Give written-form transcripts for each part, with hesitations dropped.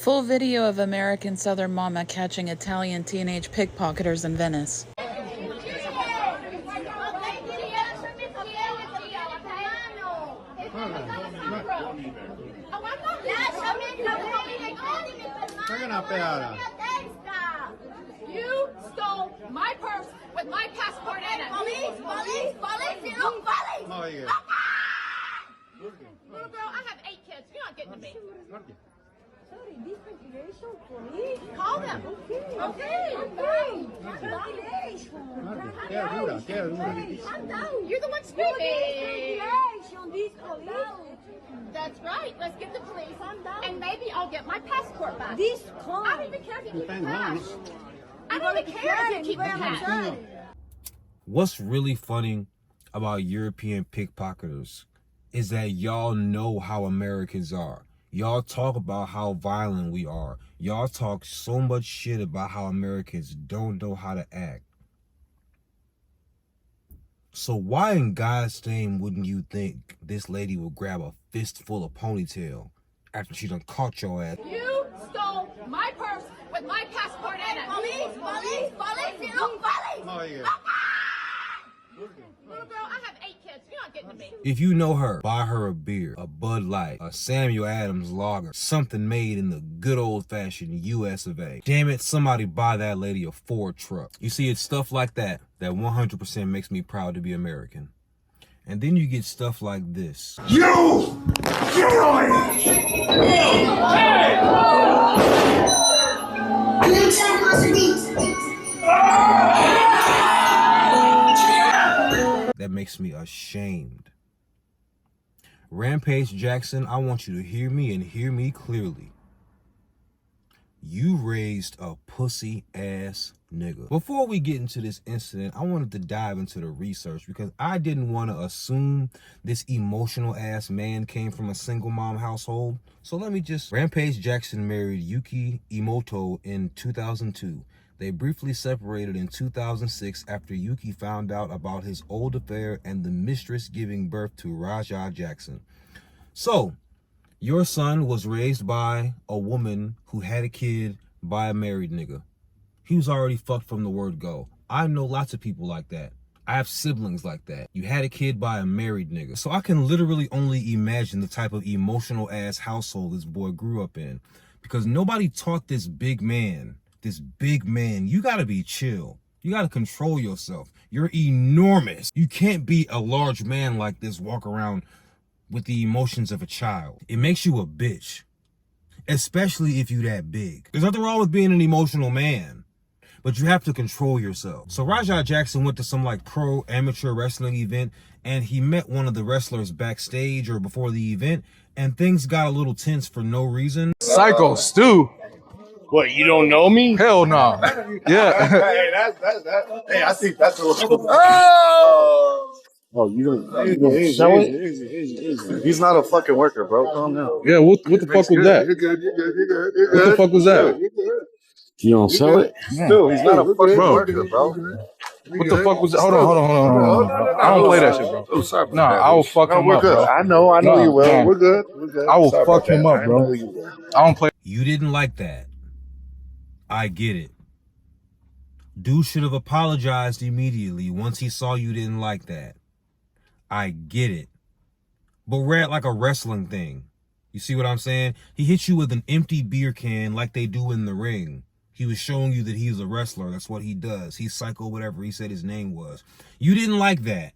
Full video of American Southern mama catching Italian teenage pickpocketers in Venice. You stole my purse with my passport in it. Police! Oh, yeah. Little girl, I have 8 kids. You're not getting to me. Sorry, this regulation, police. Call them. Okay. Calm down. You're the one screaming. This police. That's right. Let's get the police. Calm down. And maybe I'll get my passport back. This I calm. don't even care if you keep the cash. I don't even care if you keep the cash. What's really funny about European pickpocketers is that y'all know how Americans are. Y'all talk about how violent we are. Y'all talk so much shit about how Americans don't know how to act. So why in God's name wouldn't you think this lady would grab a fistful of ponytail after she done caught your ass? You stole my purse with my passport in it. Police! Oh, yeah. Little girl, I have 8 kids. You're not getting to me. If you know her, buy her a beer, a Bud Light, a Samuel Adams lager, something made in the good old-fashioned US of A. Damn it, somebody buy that lady a Ford truck. You see, it's stuff like that 100% makes me proud to be American. And then you get stuff like this. You! That makes me ashamed. Rampage Jackson, I want you to hear me and hear me clearly. You raised a pussy ass nigga. Before we get into this incident, I wanted to dive into the research because I didn't want to assume this emotional ass man came from a single mom household. So let me just... Rampage Jackson married Yuki Imoto in 2002. They briefly separated in 2006 after Yuki found out about his old affair and the mistress giving birth to Rampage Jackson. So, your son was raised by a woman who had a kid by a married nigga. He was already fucked from the word go. I know lots of people like that. I have siblings like that. You had a kid by a married nigga. So I can literally only imagine the type of emotional ass household this boy grew up in. Because nobody taught this big man, you gotta be chill. You gotta control yourself. You're enormous. You can't be a large man like this, walk around with the emotions of a child. It makes you a bitch, especially if you that big. There's nothing wrong with being an emotional man, but you have to control yourself. So Rampage Jackson went to some like pro amateur wrestling event and he met one of the wrestlers backstage or before the event and things got a little tense for no reason. Psycho Stu. What, you don't know me? Hell no. Yeah. Hey, I think that's a little. Oh, you don't show it? He's not a fucking worker, bro. Calm down. Yeah, what the fuck was that? You're good. What the fuck was that? You don't sell it? Still, he's not a fucking worker, bro. What the fuck was that? Hold on. I don't play that shit, bro. Oh, sorry. No, I will fuck him up, bro. I know you will. No. We're good. I will fuck him up, bro. I don't play. You didn't like that. I get it. Dude should have apologized immediately once he saw you didn't like that. I get it. But we're at like a wrestling thing. You see what I'm saying? He hit you with an empty beer can like they do in the ring. He was showing you that he's a wrestler. That's what he does. He's Psycho, whatever he said his name was. You didn't like that.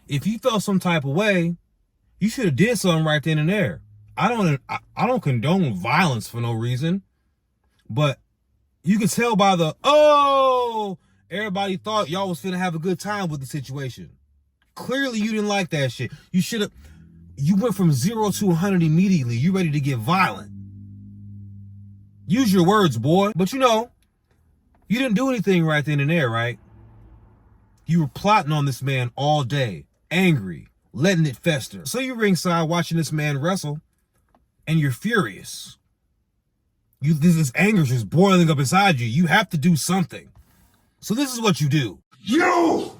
If you felt some type of way, you should have did something right then and there. I don't condone violence for no reason. But you can tell by the, everybody thought y'all was finna have a good time with the situation. Clearly you didn't like that shit. You went from 0 to 100 immediately. You ready to get violent. Use your words, boy. But you know, you didn't do anything right then and there, right? You were plotting on this man all day, angry, letting it fester. So you're ringside watching this man wrestle, and you're furious. This anger is just boiling up inside you. You have to do something. So this is what you do. You!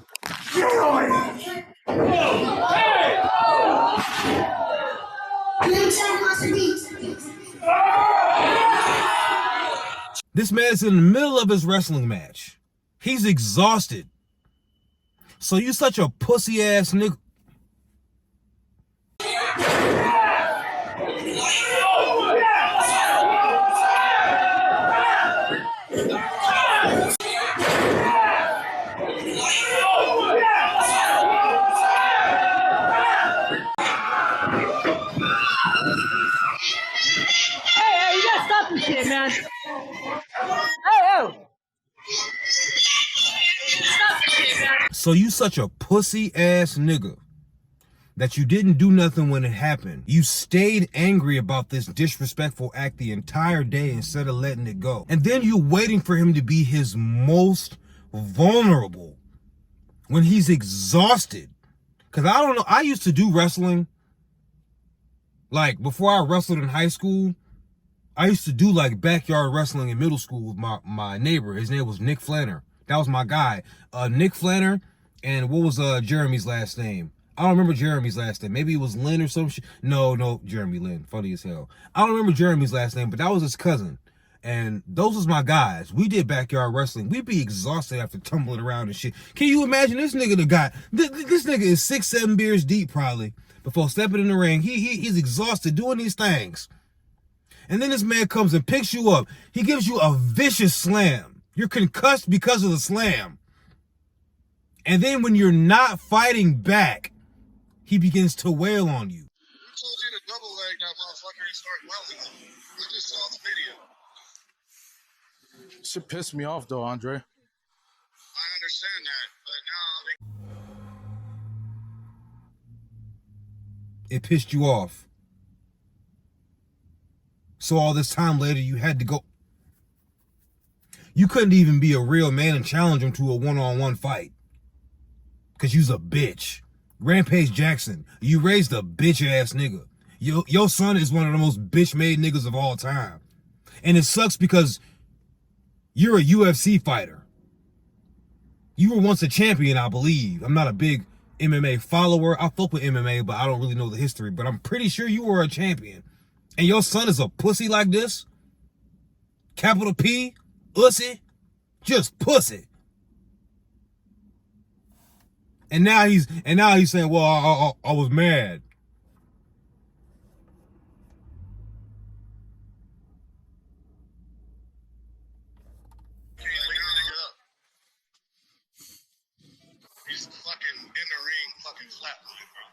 This man is in the middle of his wrestling match. He's exhausted. So you such a pussy ass nigga. Hey, you gotta stop this shit, man. Hey. Stop this shit, man. So you such a pussy ass nigga that you didn't do nothing when it happened. You stayed angry about this disrespectful act the entire day instead of letting it go. And then you waiting for him to be his most vulnerable when he's exhausted. Cause I don't know, I used to do wrestling. Like before I wrestled in high school, I used to do like backyard wrestling in middle school with my neighbor. His name was Nick Flanner. That was my guy. Nick Flanner, and what was Jeremy's last name? I don't remember Jeremy's last name. Maybe it was Lynn or some shit. No, Jeremy Lynn. Funny as hell. I don't remember Jeremy's last name, but that was his cousin. And those was my guys. We did backyard wrestling. We'd be exhausted after tumbling around and shit. Can you imagine this nigga the guy? This nigga is 6-7 beers deep probably before stepping in the ring. He's exhausted doing these things. And then this man comes and picks you up. He gives you a vicious slam. You're concussed because of the slam. And then when you're not fighting back, he begins to wail on you. Who told you to double leg that motherfucker and start welling? I just saw the video. Shit pissed me off though, Andre. I understand that, but now It pissed you off. So all this time later, you had to go. You couldn't even be a real man and challenge him to a one-on-one fight. Because you's a bitch. Rampage Jackson, you raised a bitch-ass nigga. Your son is one of the most bitch-made niggas of all time. And it sucks because you're a UFC fighter. You were once a champion, I believe. I'm not a big MMA follower. I fuck with MMA, but I don't really know the history. But I'm pretty sure you were a champion. And your son is a pussy like this? Capital P, ussy, just pussy. And now he's saying, well, I was mad. he's fucking in the ring, fucking flatline, bro.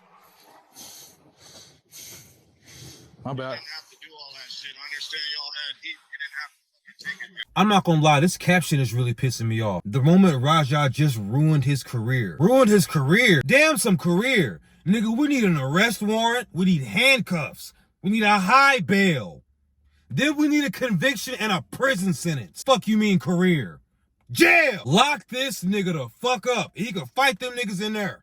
My bad. You didn't have to do all that shit. I understand y'all had heat. You didn't have to fucking take it. I'm not gonna lie, this caption is really pissing me off. The moment Raja just ruined his career. Ruined his career. Damn some career. Nigga, we need an arrest warrant. We need handcuffs. We need a high bail. Then we need a conviction and a prison sentence. Fuck you mean career? Jail! Lock this nigga the fuck up. He can fight them niggas in there.